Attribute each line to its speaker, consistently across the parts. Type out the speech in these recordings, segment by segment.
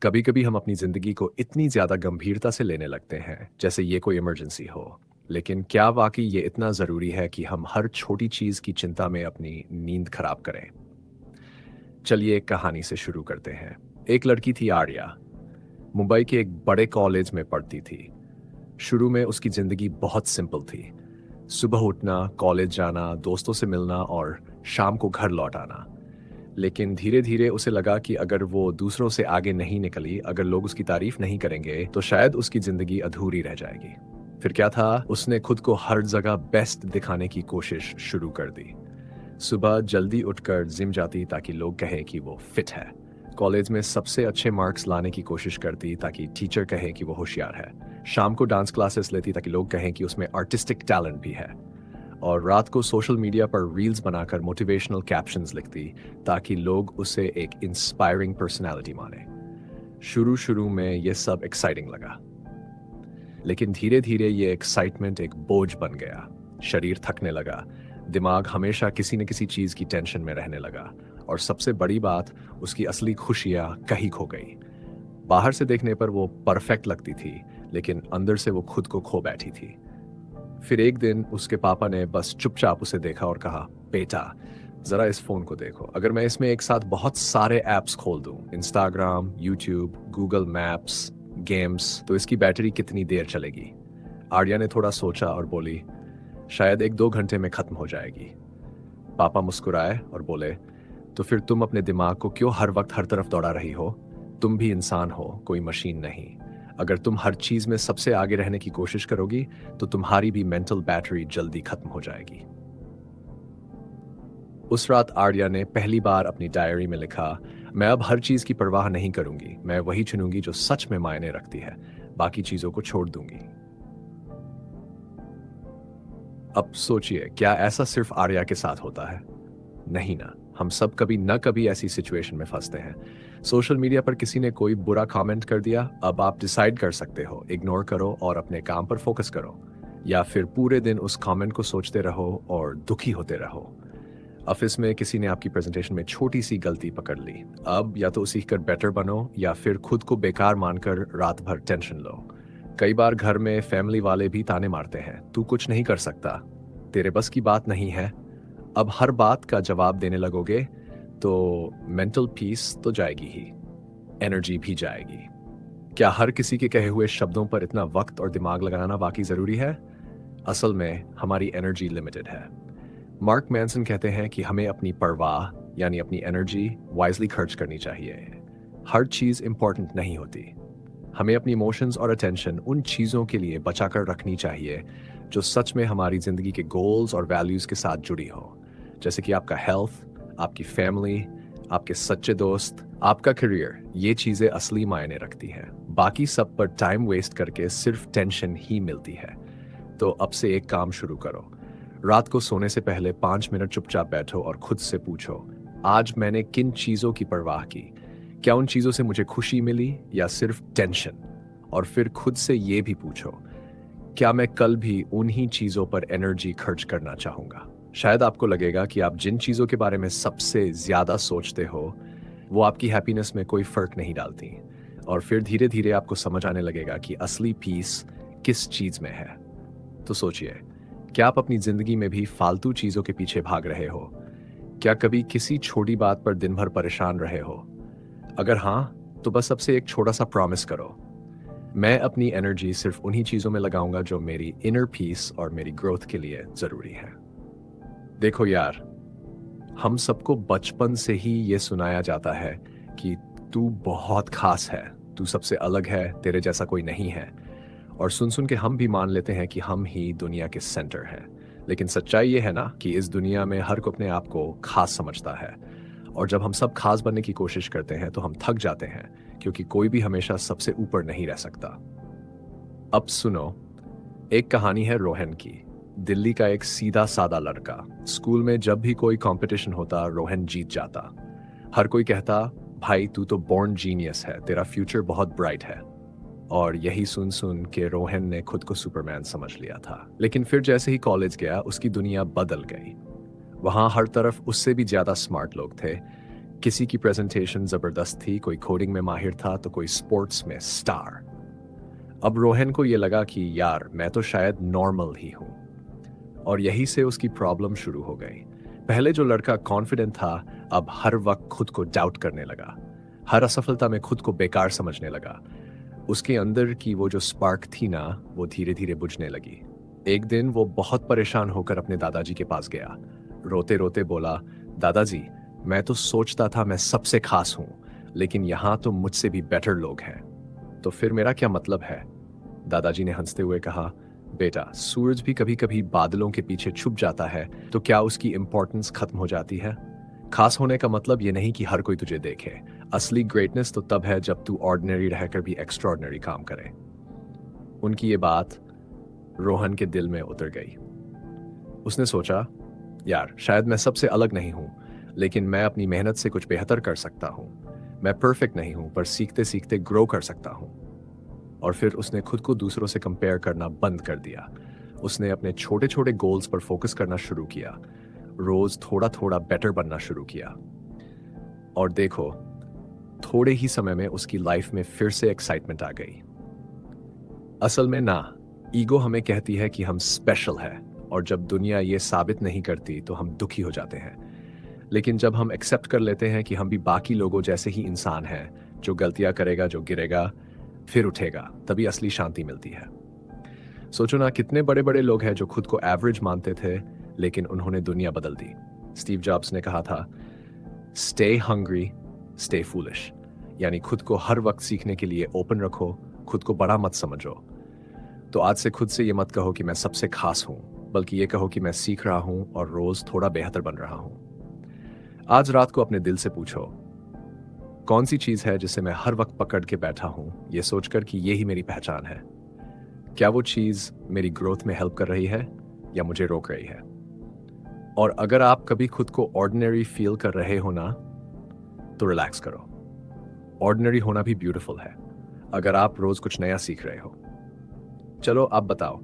Speaker 1: कभी कभी हम अपनी जिंदगी को इतनी ज्यादा गंभीरता से लेने लगते हैं जैसे ये कोई इमरजेंसी हो। लेकिन क्या वाकई ये इतना जरूरी है कि हम हर छोटी चीज की चिंता में अपनी नींद खराब करें? चलिए एक कहानी से शुरू करते हैं। एक लड़की थी आर्या। मुंबई के एक बड़े कॉलेज में पढ़ती थी। शुरू में उसकी जिंदगी बहुत सिंपल थी। सुबह उठना, कॉलेज जाना, दोस्तों से मिलना और शाम को घर लौट आना। लेकिन धीरे धीरे उसे लगा कि अगर वो दूसरों से आगे नहीं निकली, अगर लोग उसकी तारीफ नहीं करेंगे, तो शायद उसकी जिंदगी अधूरी रह जाएगी। फिर क्या था, उसने खुद को हर जगह बेस्ट दिखाने की कोशिश शुरू कर दी। सुबह जल्दी उठकर जिम जाती ताकि लोग कहें कि वो फिट है। कॉलेज में सबसे अच्छे मार्क्स लाने की कोशिश करती ताकि टीचर कहे कि वो होशियार है। शाम को डांस क्लासेस लेती ताकि लोग कहें कि उसमें आर्टिस्टिक टैलेंट भी है। और रात को सोशल मीडिया पर रील्स बनाकर मोटिवेशनल कैप्शंस लिखती ताकि लोग उसे एक इंस्पायरिंग पर्सनालिटी माने। शुरू शुरू में ये सब एक्साइटिंग लगा, लेकिन धीरे धीरे ये एक्साइटमेंट एक बोझ बन गया। शरीर थकने लगा, दिमाग हमेशा किसी न किसी चीज की टेंशन में रहने लगा, और सबसे बड़ी बात, उसकी असली खुशियां कहीं खो गई। बाहर से देखने पर वो परफेक्ट लगती थी, लेकिन अंदर से वो खुद को खो बैठी थी। फिर एक दिन उसके पापा ने बस चुपचाप उसे देखा और कहा, बेटा जरा इस फोन को देखो। अगर मैं इसमें एक साथ बहुत सारे ऐप्स खोल दूं, Instagram, YouTube, Google maps, games, तो इसकी बैटरी कितनी देर चलेगी? आर्या ने थोड़ा सोचा और बोली, शायद 1-2 घंटे में खत्म हो जाएगी। पापा मुस्कुराए और बोले, तो फिर तुम अपने दिमाग को क्यों हर वक्त हर तरफ दौड़ा रही हो? तुम भी इंसान हो, कोई मशीन नहीं। अगर तुम हर चीज में सबसे आगे रहने की कोशिश करोगी, तो तुम्हारी भी मेंटल बैटरी जल्दी खत्म हो जाएगी। उस रात आर्या ने पहली बार अपनी डायरी में लिखा, मैं अब हर चीज की परवाह नहीं करूंगी, मैं वही चुनूंगी जो सच में मायने रखती है, बाकी चीजों को छोड़ दूंगी। अब सोचिए, क्या ऐसा सिर्फ आर्या के साथ होता है? नहीं ना, हम सब कभी न कभी ऐसी सिचुएशन में फंसते हैं। सोशल मीडिया पर किसी ने कोई बुरा कमेंट कर दिया, अब आप डिसाइड कर सकते हो, इग्नोर करो और अपने काम पर फोकस करो, या फिर पूरे दिन उस कमेंट को सोचते रहो और दुखी होते रहो। ऑफिस में किसी ने आपकी प्रेजेंटेशन में छोटी सी गलती पकड़ ली, अब या तो सीख कर बेटर बनो या फिर खुद को बेकार मानकर रात भर टेंशन लो। कई बार घर में फैमिली वाले भी ताने मारते हैं, तू कुछ नहीं कर सकता, तेरे बस की बात नहीं है। अब हर बात का जवाब देने लगोगे तो मेंटल पीस तो जाएगी ही, एनर्जी भी जाएगी। क्या हर किसी के कहे हुए शब्दों पर इतना वक्त और दिमाग लगाना वाकई जरूरी है? असल में हमारी एनर्जी लिमिटेड है। मार्क मैनसन कहते हैं कि हमें अपनी परवाह यानी अपनी एनर्जी वाइजली खर्च करनी चाहिए। हर चीज इंपॉर्टेंट नहीं होती। हमें अपनी इमोशंस और अटेंशन उन चीजों के लिए बचाकर रखनी चाहिए जो सच में हमारी जिंदगी के गोल्स और वैल्यूज के साथ जुड़ी हो। जैसे कि आपका हेल्थ, आपकी फैमिली, आपके सच्चे दोस्त, आपका करियर, ये चीजें असली मायने रखती हैं। बाकी सब पर टाइम वेस्ट करके सिर्फ टेंशन ही मिलती है। तो अब से एक काम शुरू करो। रात को सोने से पहले 5 मिनट चुपचाप बैठो और खुद से पूछो, आज मैंने किन चीजों की परवाह की? क्या उन चीजों से मुझे खुशी मिली या सिर्फ टेंशन? और फिर खुद से ये भी पूछो, क्या मैं कल भी उन्हीं चीजों पर एनर्जी खर्च करना चाहूंगा? शायद आपको लगेगा कि आप जिन चीजों के बारे में सबसे ज्यादा सोचते हो वो आपकी हैप्पीनेस में कोई फर्क नहीं डालती, और फिर धीरे धीरे आपको समझ आने लगेगा कि असली पीस किस चीज में है। तो सोचिए, क्या आप अपनी जिंदगी में भी फालतू चीजों के पीछे भाग रहे हो? क्या कभी किसी छोटी बात पर दिन भर परेशान रहे हो? अगर हाँ, तो बस अब से एक छोटा सा प्रॉमिस करो, मैं अपनी एनर्जी सिर्फ उन्हीं चीजों में लगाऊंगा जो मेरी इनर पीस और मेरी ग्रोथ के लिए जरूरी है। देखो यार, हम सबको बचपन से ही ये सुनाया जाता है कि तू बहुत खास है, तू सबसे अलग है, तेरे जैसा कोई नहीं है। और सुन सुन के हम भी मान लेते हैं कि हम ही दुनिया के सेंटर हैं। लेकिन सच्चाई ये है ना कि इस दुनिया में हर कोई अपने आप को खास समझता है, और जब हम सब खास बनने की कोशिश करते हैं तो हम थक जाते हैं, क्योंकि कोई भी हमेशा सबसे ऊपर नहीं रह सकता। अब सुनो, एक कहानी है रोहन की। दिल्ली का एक सीधा सादा लड़का। स्कूल में जब भी कोई कंपटीशन होता, रोहन जीत जाता। हर कोई कहता, भाई तू तो बॉर्न जीनियस है, तेरा फ्यूचर बहुत ब्राइट है। और यही सुन सुन के रोहन ने खुद को सुपरमैन समझ लिया था। लेकिन फिर जैसे ही कॉलेज गया, उसकी दुनिया बदल गई। वहां हर तरफ उससे भी ज्यादा स्मार्ट लोग थे, किसी की प्रेजेंटेशन जबरदस्त थी, कोई कोडिंग में माहिर था तो कोई स्पोर्ट्स में स्टार। अब रोहन को ये लगा कि यार मैं तो शायद नॉर्मल ही हूं, और यही से उसकी प्रॉब्लम शुरू हो गई। पहले जो लड़का कॉन्फिडेंट था, अब हर वक्त खुद को डाउट करने लगा। हर असफलता में खुद को बेकार समझने लगा। उसके अंदर की वो जो स्पार्क थी ना, वो धीरे धीरे बुझने लगी। एक दिन वो बहुत परेशान होकर अपने दादाजी के पास गया। रोते रोते बोला, दादाजी, मैं तो सोचता था मैं सबसे खास हूं, लेकिन यहां तो मुझसे भी बेटर लोग हैं। तो फिर मेरा क्या मतलब है? दादाजी ने हंसते हुए कहा, बेटा, सूरज भी कभी कभी बादलों के पीछे छुप जाता है, तो क्या उसकी इंपॉर्टेंस खत्म हो जाती है? खास होने का मतलब ये नहीं कि हर कोई तुझे देखे। असली ग्रेटनेस तो तब है जब तू ऑर्डिनरी रहकर भी एक्स्ट्रॉर्डिनरी काम करे। उनकी ये बात रोहन के दिल में उतर गई। उसने सोचा, यार शायद मैं सबसे अलग नहीं हूं, लेकिन मैं अपनी मेहनत से कुछ बेहतर कर सकता हूं। मैं परफेक्ट नहीं हूं, पर सीखते सीखते ग्रो कर सकता हूं। और फिर उसने खुद को दूसरों से कंपेयर करना बंद कर दिया। उसने अपने छोटे छोटे गोल्स पर फोकस करना शुरू किया। रोज थोड़ा थोड़ा बेटर बनना शुरू किया। और देखो, थोड़े ही समय में उसकी लाइफ में फिर से एक्साइटमेंट आ गई। असल में ना, ईगो हमें कहती है कि हम स्पेशल है, और जब दुनिया ये साबित नहीं करती तो हम दुखी हो जाते हैं। लेकिन जब हम एक्सेप्ट कर लेते हैं कि हम भी बाकी लोगों जैसे ही इंसान हैं, जो गलतियां करेगा, जो गिरेगा, फिर उठेगा, तभी असली शांति मिलती है। सोचो ना, कितने बड़े बड़े लोग हैं जो खुद को एवरेज मानते थे, लेकिन उन्होंने दुनिया बदल दी। स्टीव जॉब्स ने कहा था, स्टे हंग्री, स्टे फूलिश। यानी खुद को हर वक्त सीखने के लिए ओपन रखो, खुद को बड़ा मत समझो। तो आज से खुद से ये मत कहो कि मैं सबसे खास हूं, बल्कि ये कहो कि मैं सीख रहा हूं और रोज थोड़ा बेहतर बन रहा हूं। आज रात को अपने दिल से पूछो, कौन सी चीज है जिसे मैं हर वक्त पकड़ के बैठा हूं, ये सोचकर कि ये ही मेरी पहचान है। क्या वो चीज मेरी ग्रोथ में हेल्प कर रही है या मुझे रोक रही है? और अगर आप कभी खुद को ऑर्डिनरी फील कर रहे हो ना, तो रिलैक्स करो। ऑर्डिनरी होना भी ब्यूटीफुल है, अगर आप रोज कुछ नया सीख रहे हो। चलो आप बताओ,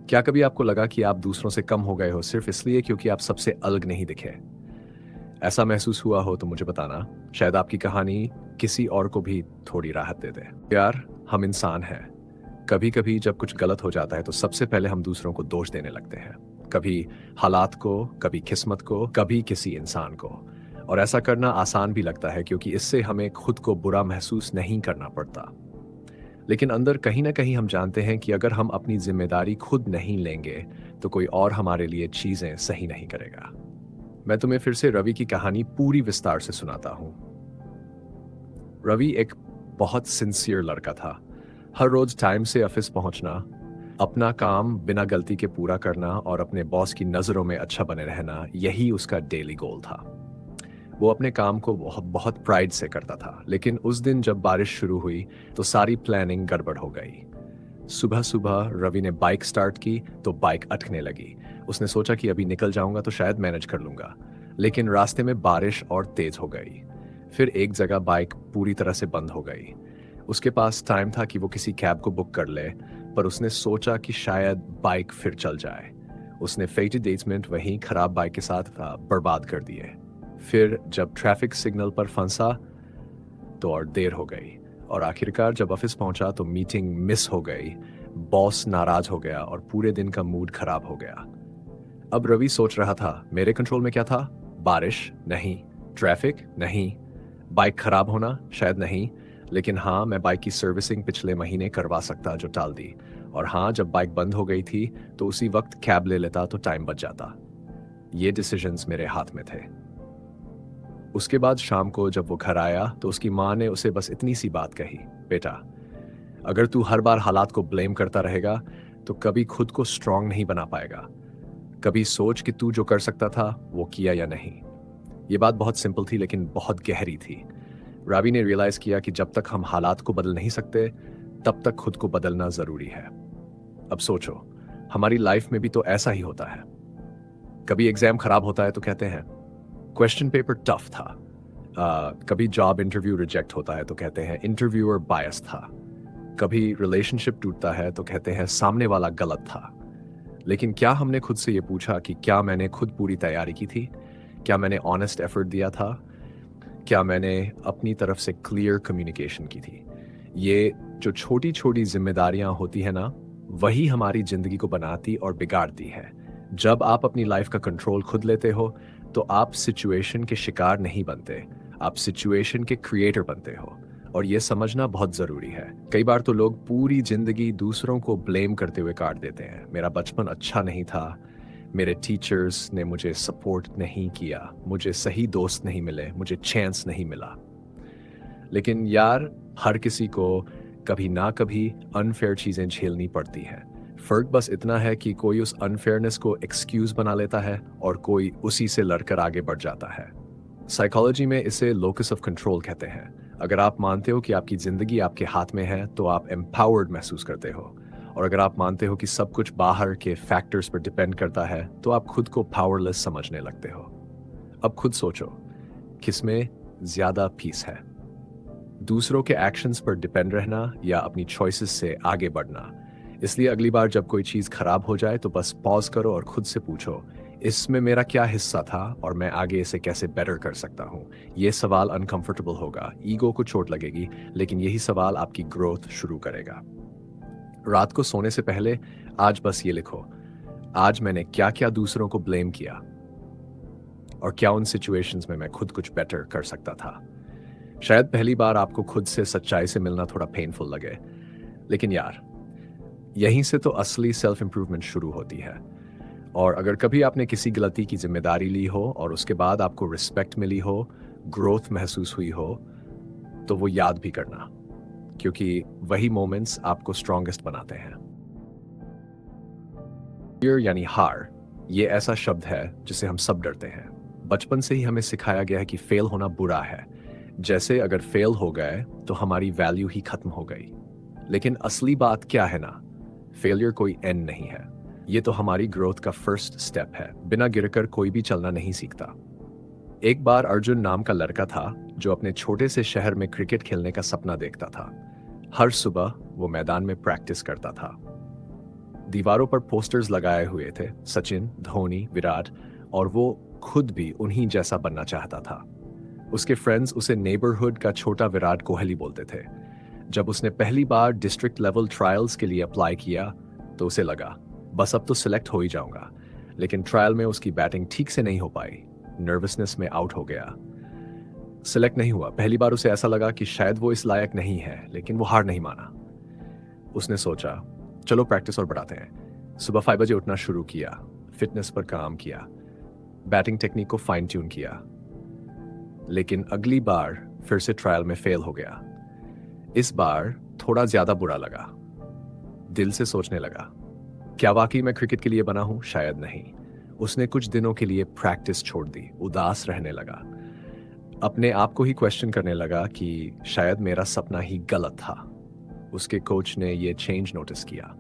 Speaker 1: क्या कभी आपको लगा कि आप दूसरों से कम हो गए हो सिर्फ इसलिए क्योंकि आप सबसे अलग नहीं दिखे? ऐसा महसूस हुआ हो तो मुझे बताना, शायद आपकी कहानी किसी और को भी थोड़ी राहत दे दे। यार, हम इंसान हैं। कभी कभी जब कुछ गलत हो जाता है तो सबसे पहले हम दूसरों को दोष देने लगते हैं। कभी हालात को, कभी किस्मत को, कभी किसी इंसान को। और ऐसा करना आसान भी लगता है क्योंकि इससे हमें खुद को बुरा महसूस नहीं करना पड़ता। लेकिन अंदर कहीं ना कहीं हम जानते हैं कि अगर हम अपनी जिम्मेदारी खुद नहीं लेंगे तो कोई और हमारे लिए चीजें सही नहीं करेगा। मैं तुम्हें फिर से रवि की कहानी पूरी विस्तार से सुनाता हूं। रवि एक बहुत सिंसियर लड़का था। हर रोज टाइम से ऑफिस पहुंचना, अपना काम बिना गलती के पूरा करना और अपने बॉस की नजरों में अच्छा बने रहना, यही उसका डेली गोल था। वो अपने काम को बहुत बहुत प्राइड से करता था। लेकिन उस दिन जब बारिश शुरू हुई तो सारी प्लानिंग गड़बड़ हो गई। सुबह सुबह रवि ने बाइक स्टार्ट की तो बाइक अटकने लगी। उसने सोचा कि अभी निकल जाऊंगा तो शायद मैनेज कर लूंगा, लेकिन रास्ते में बारिश और तेज हो गई। फिर एक जगह बाइक पूरी तरह से बंद हो गई। उसके पास टाइम था कि वो किसी कैब को बुक कर ले, पर उसने सोचा कि शायद बाइक फिर चल जाए। उसने फेटेड डेट्समेंट वहीं खराब बाइक के साथ बर्बाद कर दिए। फिर जब ट्रैफिक सिग्नल पर फंसा तो और देर हो गई, और आखिरकार जब ऑफिस पहुंचा तो मीटिंग मिस हो गई। बॉस नाराज हो गया और पूरे दिन का मूड खराब हो गया। अब रवि सोच रहा था, मेरे कंट्रोल में क्या था? बारिश नहीं, ट्रैफिक नहीं, बाइक खराब होना शायद नहीं, लेकिन हाँ, मैं बाइक की सर्विसिंग पिछले महीने करवा सकता जो टाल दी। और हाँ, जब बाइक बंद हो गई थी तो उसी वक्त कैब ले लेता तो टाइम बच जाता। ये डिसीजंस मेरे हाथ में थे। उसके बाद शाम को जब वो घर आया तो उसकी माँ ने उसे बस इतनी सी बात कही, बेटा, अगर तू हर बार हालात को ब्लेम करता रहेगा तो कभी खुद को स्ट्रांग नहीं बना पाएगा। कभी सोच कि तू जो कर सकता था वो किया या नहीं। ये बात बहुत सिंपल थी लेकिन बहुत गहरी थी। रवि ने रियलाइज किया कि जब तक हम हालात को बदल नहीं सकते तब तक खुद को बदलना जरूरी है। अब सोचो, हमारी लाइफ में भी तो ऐसा ही होता है। कभी एग्जाम खराब होता है तो कहते हैं क्वेश्चन पेपर टफ था। कभी जॉब इंटरव्यू रिजेक्ट होता है तो कहते हैं इंटरव्यूअर बायस था। कभी रिलेशनशिप टूटता है तो कहते हैं सामने वाला गलत था। लेकिन क्या हमने खुद से ये पूछा कि क्या मैंने खुद पूरी तैयारी की थी? क्या मैंने ऑनेस्ट एफर्ट दिया था? क्या मैंने अपनी तरफ से क्लियर कम्युनिकेशन की थी? ये जो छोटी-छोटी ज़िम्मेदारियाँ होती हैं ना, वही हमारी ज़िंदगी को बनाती और बिगाड़ती है। जब आप अपनी लाइफ़ का कंट्रोल खुद लेते हो, तो आप सिचुएशन के शिकार नहीं बनते, आप सिचुएशन के क्रिएटर बनते हो और ये समझना बहुत ज़रूरी है। कई बार तो लोग पूरी ज़िंदगी दूसरों को ब्लेम करते हुए काट देते हैं। मेरा बचपन अच्छा नहीं था, मेरे टीचर्स ने मुझे सपोर्ट नहीं किया, मुझे सही दोस्त नहीं मिले, मुझे चांस नहीं मिला। लेकिन यार, हर किसी को कभी ना कभी अनफेयर चीज़ें झेलनी पड़ती हैं। फ़र्क बस इतना है कि कोई उस अनफेयरनेस को एक्सक्यूज़ बना लेता है और कोई उसी से लड़कर आगे बढ़ जाता है। साइकोलॉजी में इसे लोकस ऑफ कंट्रोल कहते हैं। अगर आप मानते हो कि आपकी ज़िंदगी आपके हाथ में है, तो आप एम्पावर्ड महसूस करते हो। और अगर आप मानते हो कि सब कुछ बाहर के फैक्टर्स पर डिपेंड करता है, तो आप खुद को पावरलेस समझने लगते हो। अब खुद सोचो, किसमें ज़्यादा पीस है? दूसरों के एक्शंस पर डिपेंड रहना या अपनी चॉइसेस से आगे बढ़ना? इसलिए अगली बार जब कोई चीज़ खराब हो जाए तो बस पॉज करो और खुद से पूछो, इसमें मेरा क्या हिस्सा था और मैं आगे इसे कैसे बेटर कर सकता हूँ? ये सवाल अनकंफर्टेबल होगा, ईगो को चोट लगेगी, लेकिन यही सवाल आपकी ग्रोथ शुरू करेगा। रात को सोने से पहले आज बस ये लिखो, आज मैंने क्या-क्या दूसरों को ब्लेम किया और क्या उन सिचुएशंस में मैं खुद कुछ बेटर कर सकता था? शायद पहली बार आपको खुद से सच्चाई से मिलना थोड़ा पेनफुल लगे, लेकिन यार, यहीं से तो असली सेल्फ इंप्रूवमेंट शुरू होती है। और अगर कभी आपने किसी गलती की जिम्मेदारी ली हो और उसके बाद आपको रिस्पेक्ट मिली हो, ग्रोथ महसूस हुई हो, तो वो याद भी करना, क्योंकि वही मोमेंट्स आपको स्ट्रॉन्गेस्ट बनाते हैं। फेलियर यानी हार, ये ऐसा शब्द है जिसे हम सब डरते हैं। बचपन से ही हमें सिखाया गया है कि फेल होना बुरा है, जैसे अगर फेल हो गए तो हमारी वैल्यू ही खत्म हो गई। लेकिन असली बात क्या है ना, फेलियर कोई एंड नहीं है, ये तो हमारी ग्रोथ का फर्स्ट स्टेप है। बिना गिरकर कोई भी चलना नहीं सीखता। एक बार अर्जुन नाम का लड़का था जो अपने छोटे से शहर में क्रिकेट खेलने का सपना देखता था। हर सुबह वो मैदान में प्रैक्टिस करता था। दीवारों पर पोस्टर्स लगाए हुए थे, सचिन, धोनी, विराट, और वो खुद भी उन्हीं जैसा बनना चाहता था। उसके फ्रेंड्स उसे नेबरहुड का छोटा विराट कोहली बोलते थे। जब उसने पहली बार डिस्ट्रिक्ट लेवल ट्रायल्स के लिए अप्लाई किया, तो उसे लगा बस अब तो सिलेक्ट हो ही जाऊंगा। लेकिन ट्रायल में उसकी बैटिंग ठीक से नहीं हो पाई, नर्वसनेस में आउट हो गया, सिलेक्ट नहीं हुआ। पहली बार उसे ऐसा लगा कि शायद वो इस लायक नहीं है, लेकिन वो हार नहीं माना। उसने सोचा, चलो प्रैक्टिस और बढ़ाते हैं। सुबह 5 बजे उठना शुरू किया, फिटनेस पर काम किया, बैटिंग टेक्निक को फाइन ट्यून किया। लेकिन अगली बार फिर से ट्रायल में फेल हो गया। इस बार थोड़ा ज्यादा बुरा लगा। दिल से सोचने लगा, क्या वाकई मैं क्रिकेट के लिए बना हूं? शायद नहीं। उसने कुछ दिनों के लिए प्रैक्टिस छोड़ दी, उदास रहने लगा, अपने आप को ही क्वेश्चन करने लगा कि शायद मेरा सपना ही गलत था। उसके कोच ने ये चेंज नोटिस किया।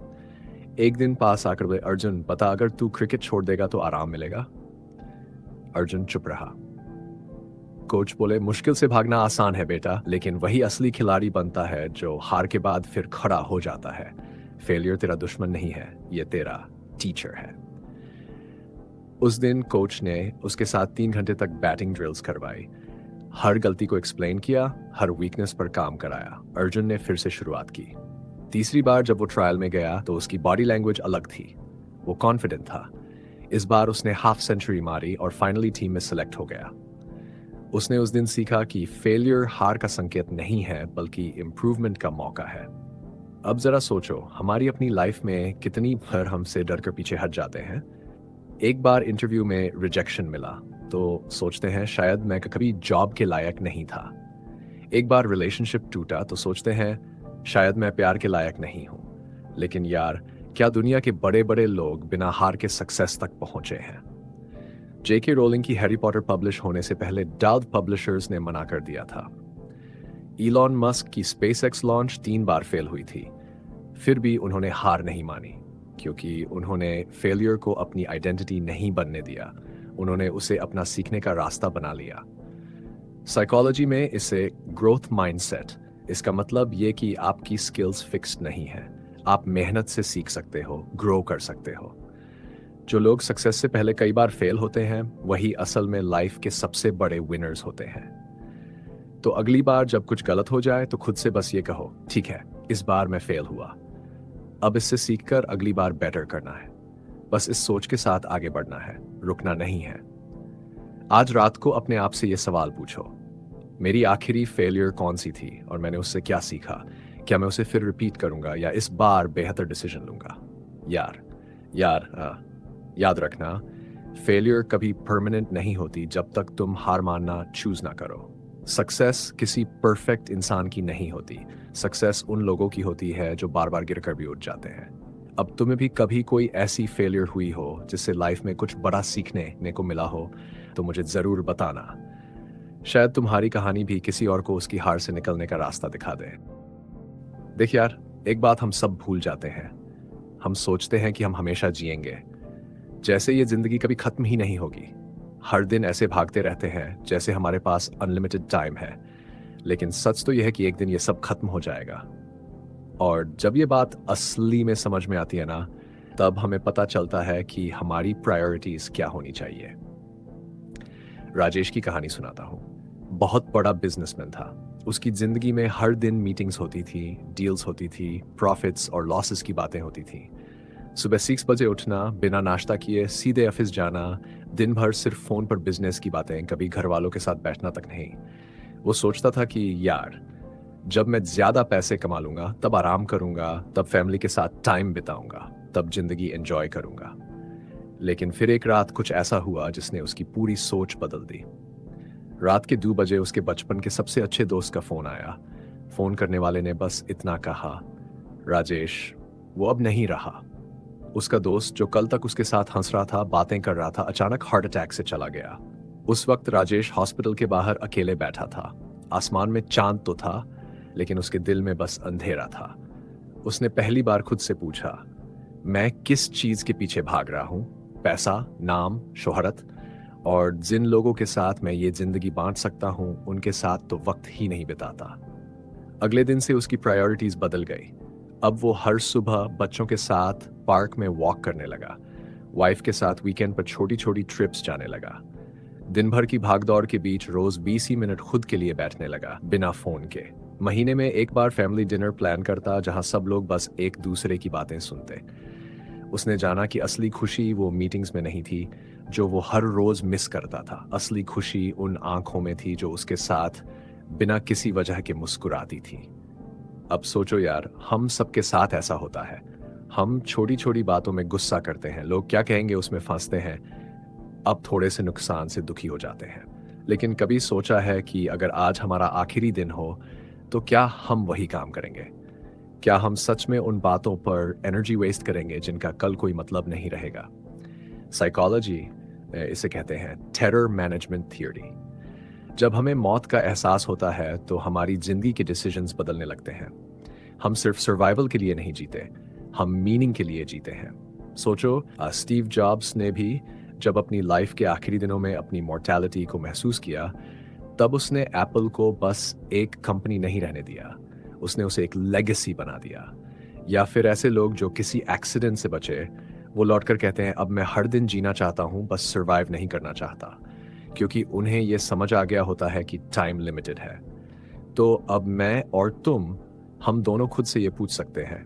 Speaker 1: एक दिन पास आकर बोले, अर्जुन पता, अगर तू क्रिकेट छोड़ देगा तो आराम मिलेगा? अर्जुन चुप रहा। कोच बोले, मुश्किल से भागना आसान है बेटा, लेकिन वही असली खिलाड़ी बनता है जो हार के बाद फिर खड़ा हो जाता है। फेलियर तेरा दुश्मन नहीं है, ये तेरा टीचर है। उस दिन कोच ने उसके साथ 3 घंटे तक बैटिंग ड्रिल्स करवाई, हर गलती को एक्सप्लेन किया, हर वीकनेस पर काम कराया। अर्जुन ने फिर से शुरुआत की। तीसरी बार जब वो ट्रायल में गया तो उसकी बॉडी लैंग्वेज अलग थी, वो कॉन्फिडेंट था। इस बार उसने हाफ सेंचुरी मारी और फाइनली टीम में सिलेक्ट हो गया। उसने उस दिन सीखा कि फेलियर हार का संकेत नहीं है, बल्कि इम्प्रूवमेंट का मौका है। अब जरा सोचो, हमारी अपनी लाइफ में कितनी बार हमसे डर कर पीछे हट जाते हैं। एक बार इंटरव्यू में रिजेक्शन मिला तो सोचते हैं शायद मैं कभी जॉब के लायक नहीं था। एक बार रिलेशनशिप टूटा तो सोचते हैं शायद मैं प्यार के लायक नहीं हूं। लेकिन यार, क्या दुनिया के बड़े बड़े लोग बिना हार के सक्सेस तक पहुंचे हैं? जेके रोलिंग की हैरी पॉटर पब्लिश होने से पहले डाल्व पब्लिशर्स ने मना कर दिया था। इलॉन मस्क की स्पेसएक्स लॉन्च 3 बार फेल हुई थी, फिर भी उन्होंने हार नहीं मानी, क्योंकि उन्होंने फेलियर को अपनी आइडेंटिटी नहीं बनने दिया, उन्होंने उसे अपना सीखने का रास्ता बना लिया। साइकोलॉजी में इसे ग्रोथ माइंडसेट, इसका मतलब ये कि आपकी स्किल्स फिक्स्ड नहीं है, आप मेहनत से सीख सकते हो, ग्रो कर सकते हो। जो लोग सक्सेस से पहले कई बार फेल होते हैं, वही असल में लाइफ के सबसे बड़े विनर्स होते हैं। तो अगली बार जब कुछ गलत हो जाए तो खुद से बस ये कहो, ठीक है, इस बार मैं फेल हुआ, अब इससे सीखकर अगली बार बेटर करना है। बस इस सोच के साथ आगे बढ़ना है, रुकना नहीं है। आज रात को अपने आप से ये सवाल पूछो, मेरी आखिरी फेलियर कौन सी थी और मैंने उससे क्या सीखा? क्या मैं उसे फिर रिपीट करूंगा या इस बार बेहतर डिसीजन लूंगा? यार यार याद रखना, फेलियर कभी परमानेंट नहीं होती जब तक तुम हार मानना चूज ना करो। सक्सेस किसी परफेक्ट इंसान की नहीं होती। सक्सेस उन लोगों की होती है जो बार बार गिरकर भी उठ जाते हैं। अब तुम्हें भी कभी कोई ऐसी फेलियर हुई हो जिससे लाइफ में कुछ बड़ा सीखने को मिला हो, तो मुझे जरूर बताना। शायद तुम्हारी कहानी भी किसी और को उसकी हार से निकलने का रास्ता दिखा दे। देख यार, एक बात हम सब भूल जाते हैं। हम सोचते हैं कि हम हमेशा जिएंगे, जैसे ये जिंदगी कभी खत्म ही नहीं होगी। हर दिन ऐसे भागते रहते हैं जैसे हमारे पास अनलिमिटेड टाइम है। लेकिन सच तो यह है कि एक दिन ये सब खत्म हो जाएगा। और जब ये बात असली में समझ में आती है ना, तब हमें पता चलता है कि हमारी प्रायोरिटीज क्या होनी चाहिए। राजेश की कहानी सुनाता हूँ। बहुत बड़ा बिजनेसमैन था। उसकी जिंदगी में हर दिन मीटिंग्स होती थी, डील्स होती थी, प्रॉफिट्स और लॉसेस की बातें होती थी। सुबह 6 बजे उठना, बिना नाश्ता किए सीधे ऑफिस जाना, दिन भर सिर्फ फोन पर बिजनेस की बातें, कभी घर वालों के साथ बैठना तक नहीं। वो सोचता था कि यार, जब मैं ज्यादा पैसे कमा लूंगा तब आराम करूंगा, तब फैमिली के साथ टाइम बिताऊंगा, तब जिंदगी एंजॉय करूंगा। लेकिन फिर एक रात कुछ ऐसा हुआ जिसने उसकी पूरी सोच बदल दी। रात के 2 बजे उसके बचपन के सबसे अच्छे दोस्त का फोन आया। फोन करने वाले ने बस इतना कहा, राजेश, वो अब नहीं रहा। उसका दोस्त जो कल तक उसके साथ हंस रहा था, बातें कर रहा था, अचानक हार्ट अटैक से चला गया। उस वक्त राजेश हॉस्पिटल के बाहर अकेले बैठा था। आसमान में चांद तो था, लेकिन उसके दिल में बस अंधेरा था। उसने पहली बार खुद से पूछा, मैं किस चीज के पीछे भाग रहा हूं? पैसा, नाम, शोहरत? और जिन लोगों के साथ मैं ये जिंदगी बांट सकता हूं, उनके साथ तो वक्त ही नहीं बिताता। अगले दिन से उसकी प्रायोरिटीज बदल गई। अब वो हर सुबह बच्चों के साथ पार्क में वॉक करने लगा। वाइफ के साथ वीकेंड पर छोटी छोटी ट्रिप्स जाने लगा। दिन भर की भागदौड़ के बीच रोज 20 ही मिनट खुद के लिए बैठने लगा, बिना फोन के। महीने में एक बार फैमिली डिनर प्लान करता, जहां सब लोग बस एक दूसरे की बातें सुनते। उसने जाना कि असली खुशी वो मीटिंग्स में नहीं थी जो वो हर रोज मिस करता था। असली खुशी उन आंखों में थी जो उसके साथ बिना किसी वजह के मुस्कुराती थी। अब सोचो यार, हम सबके साथ ऐसा होता है। हम छोटी छोटी बातों में गुस्सा करते हैं, लोग क्या कहेंगे उसमें फंसते हैं, अब थोड़े से नुकसान से दुखी हो जाते हैं। लेकिन कभी सोचा है कि अगर आज हमारा आखिरी दिन हो तो क्या हम वही काम करेंगे? क्या हम सच में उन बातों पर एनर्जी वेस्ट करेंगे जिनका कल कोई मतलब नहीं रहेगा? साइकोलॉजी इसे कहते हैं टेरर मैनेजमेंट थियोरी। जब हमें मौत का एहसास होता है तो हमारी जिंदगी के डिसीजंस बदलने लगते हैं। हम सिर्फ सर्वाइवल के लिए नहीं जीते, हम मीनिंग के लिए जीते हैं। सोचो, स्टीव जॉब्स ने भी जब अपनी लाइफ के आखिरी दिनों में अपनी मॉर्टैलिटी को महसूस किया, तब उसने एप्पल को बस एक कंपनी नहीं रहने दिया, उसने उसे एक लेगेसी बना दिया। या फिर ऐसे लोग जो किसी एक्सीडेंट से बचे, वो लौटकर कहते हैं, अब मैं हर दिन जीना चाहता हूं, बस सर्वाइव नहीं करना चाहता। क्योंकि उन्हें यह समझ आ गया होता है कि टाइम लिमिटेड है। तो अब मैं और तुम, हम दोनों खुद से ये पूछ सकते हैं,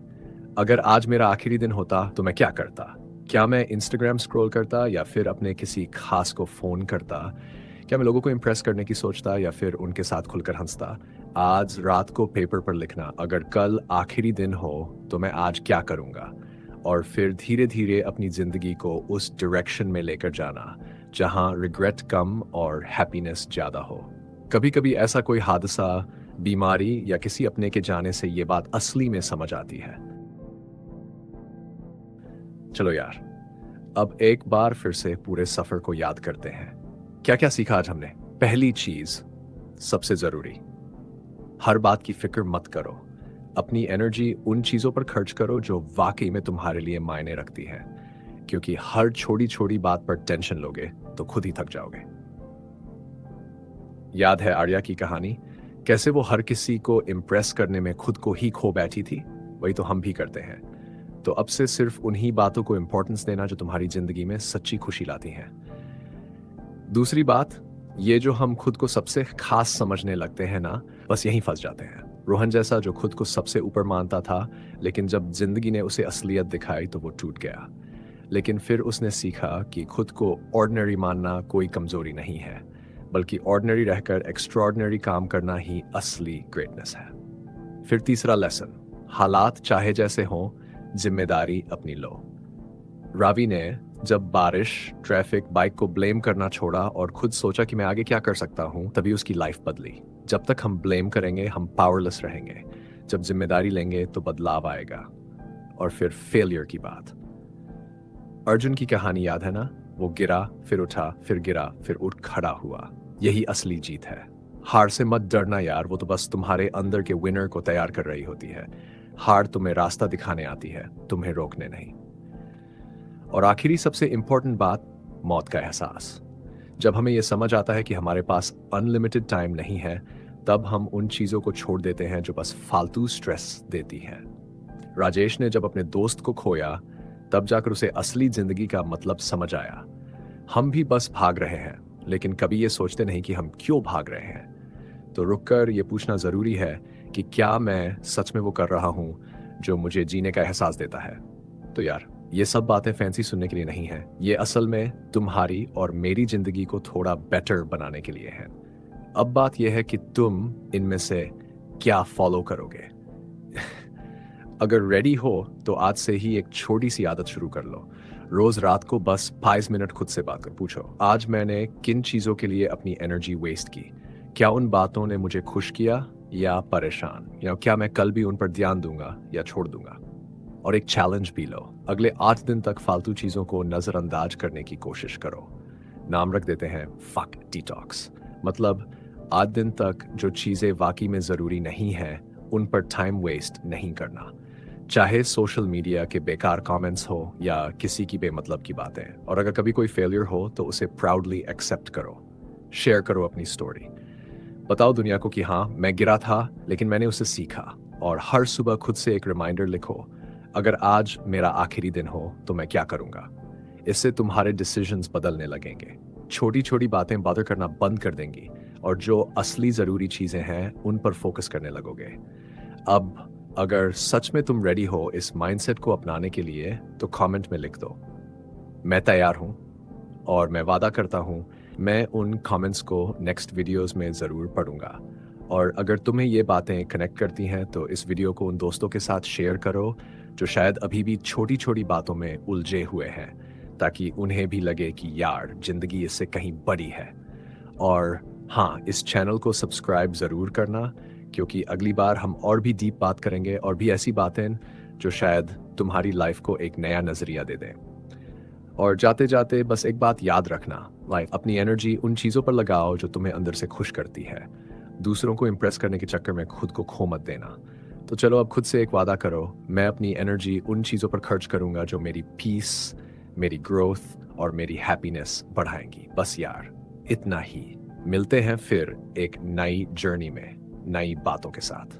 Speaker 1: अगर आज मेरा आखिरी दिन होता तो मैं क्या करता? क्या मैं इंस्टाग्राम स्क्रॉल करता या फिर अपने किसी खास को फोन करता? क्या मैं लोगों को इम्प्रेस करने की सोचता या फिर उनके साथ खुलकर हंसता? आज रात को पेपर पर लिखना, अगर कल आखिरी दिन हो तो मैं आज क्या करूंगा? और फिर धीरे धीरे अपनी जिंदगी को उस डायरेक्शन में लेकर जाना जहां रिग्रेट कम और हैप्पीनेस ज्यादा हो। कभी कभी ऐसा कोई हादसा, बीमारी या किसी अपने के जाने से ये बात असली में समझ आती है। चलो यार, अब एक बार फिर से पूरे सफर को याद करते हैं। क्या क्या सीखा आज हमने? पहली चीज, सबसे जरूरी, हर बात की फिक्र मत करो। अपनी एनर्जी उन चीजों पर खर्च करो जो वाकई में तुम्हारे लिए मायने रखती है। क्योंकि हर छोटी छोटी बात पर टेंशन लोगे तो खुद ही थक जाओगे। याद है आर्या की कहानी? कैसे वो हर किसी को इम्प्रेस करने में खुद को ही खो बैठी थी? वही तो हम भी करते हैं। तो अब से सिर्फ उन्हीं बातों को इंपॉर्टेंस देना जो तुम्हारी जिंदगी में सच्ची खुशी लाती हैं। दूसरी बात, ये जो हम खुद को सबसे खास समझने लगते हैं ना, बस यहीं फंस जाते हैं। रोहन जैसा जो खुद को सबसे ऊपर मानता था, लेकिन जब जिंदगी ने उसे असलियत दिखाई तो वो टूट गया। लेकिन फिर उसने सीखा कि खुद को ऑर्डिनरी मानना कोई कमजोरी नहीं है, बल्कि ऑर्डिनरी रहकर एक्स्ट्रॉर्डिनरी काम करना ही असली ग्रेटनेस है। फिर तीसरा लेसन, हालात चाहे जैसे हों, जिम्मेदारी अपनी लो। रावी ने जब बारिश, ट्रैफिक, बाइक को ब्लेम करना छोड़ा और खुद सोचा कि मैं आगे क्या कर सकता हूं, तभी उसकी लाइफ बदली। जब तक हम ब्लेम करेंगे हम पावरलेस रहेंगे। जब जिम्मेदारी लेंगे तो बदलाव आएगा। और फिर फेलियर की बात, अर्जुन की कहानी याद है ना? वो गिरा, फिर उठा, फिर गिरा, फिर उठ खड़ा हुआ। यही असली जीत है। हार से मत डरना यार, वो तो बस तुम्हारे अंदर के विनर को तैयार कर रही होती है। हार तुम्हें रास्ता दिखाने आती है, तुम्हें रोकने नहीं। और आखिरी सबसे इंपॉर्टेंट बात, मौत का एहसास। जब हमें यह समझ आता है कि हमारे पास अनलिमिटेड टाइम नहीं है, तब हम उन चीजों को छोड़ देते हैं जो बस फालतू स्ट्रेस देती हैं। राजेश ने जब अपने दोस्त को खोया, तब जाकर उसे असली जिंदगी का मतलब समझ आया। हम भी बस भाग रहे हैं, लेकिन कभी ये सोचते नहीं कि हम क्यों भाग रहे हैं। तो रुककर ये पूछना जरूरी है कि क्या मैं सच में वो कर रहा हूं जो मुझे जीने का एहसास देता है। तो यार, ये सब बातें फैंसी सुनने के लिए नहीं है, ये असल में तुम्हारी और मेरी जिंदगी को थोड़ा बेटर बनाने के लिए है। अब बात यह है कि तुम इनमें से क्या फॉलो करोगे। अगर रेडी हो तो आज से ही एक छोटी सी आदत शुरू कर लो। रोज रात को बस 5 मिनट खुद से बात कर पूछो, आज मैंने किन चीजों के लिए अपनी एनर्जी वेस्ट की? क्या उन बातों ने मुझे खुश किया या परेशान? या क्या मैं कल भी उन पर ध्यान दूंगा या छोड़ दूंगा? और एक चैलेंज भी लो, अगले 8 दिन तक फालतू चीजों को नजरअंदाज करने की कोशिश करो। नाम रख देते हैं फक डिटॉक्स। मतलब 8 दिन तक जो चीजें वाकई में जरूरी नहीं है, उन पर टाइम वेस्ट नहीं करना। चाहे सोशल मीडिया के बेकार कमेंट्स हो या किसी की बेमतलब की बातें। और अगर कभी कोई फेलियर हो तो उसे प्राउडली एक्सेप्ट करो। शेयर करो अपनी स्टोरी। बताओ दुनिया को कि हाँ, मैं गिरा था लेकिन मैंने उसे सीखा। और हर सुबह खुद से एक रिमाइंडर लिखो, अगर आज मेरा आखिरी दिन हो तो मैं क्या करूंगा। इससे तुम्हारे डिसीजंस बदलने लगेंगे। छोटी छोटी बातें बॉदर करना बंद कर देंगी और जो असली जरूरी चीजें हैं उन पर फोकस करने लगोगे। अब अगर सच में तुम रेडी हो इस माइंडसेट को अपनाने के लिए, तो कमेंट में लिख दो, मैं तैयार हूं। और मैं वादा करता हूं, मैं उन कमेंट्स को नेक्स्ट वीडियोस में ज़रूर पढ़ूंगा। और अगर तुम्हें ये बातें कनेक्ट करती हैं तो इस वीडियो को उन दोस्तों के साथ शेयर करो जो शायद अभी भी छोटी छोटी बातों में उलझे हुए हैं, ताकि उन्हें भी लगे कि यार, जिंदगी इससे कहीं बड़ी है। और हाँ, इस चैनल को सब्सक्राइब ज़रूर करना, क्योंकि अगली बार हम और भी डीप बात करेंगे और भी ऐसी बातें जो शायद तुम्हारी लाइफ को एक नया नज़रिया दे दें। और जाते जाते बस एक बात याद रखना, लाइक अपनी एनर्जी उन चीज़ों पर लगाओ जो तुम्हें अंदर से खुश करती है। दूसरों को इम्प्रेस करने के चक्कर में खुद को खो मत देना। तो चलो अब खुद से एक वादा करो, मैं अपनी एनर्जी उन चीज़ों पर खर्च करूंगा जो मेरी पीस, मेरी ग्रोथ और मेरी हैप्पीनेस बढ़ाएंगी। बस यार, इतना ही। मिलते हैं फिर एक नई जर्नी में, नई बातों के साथ।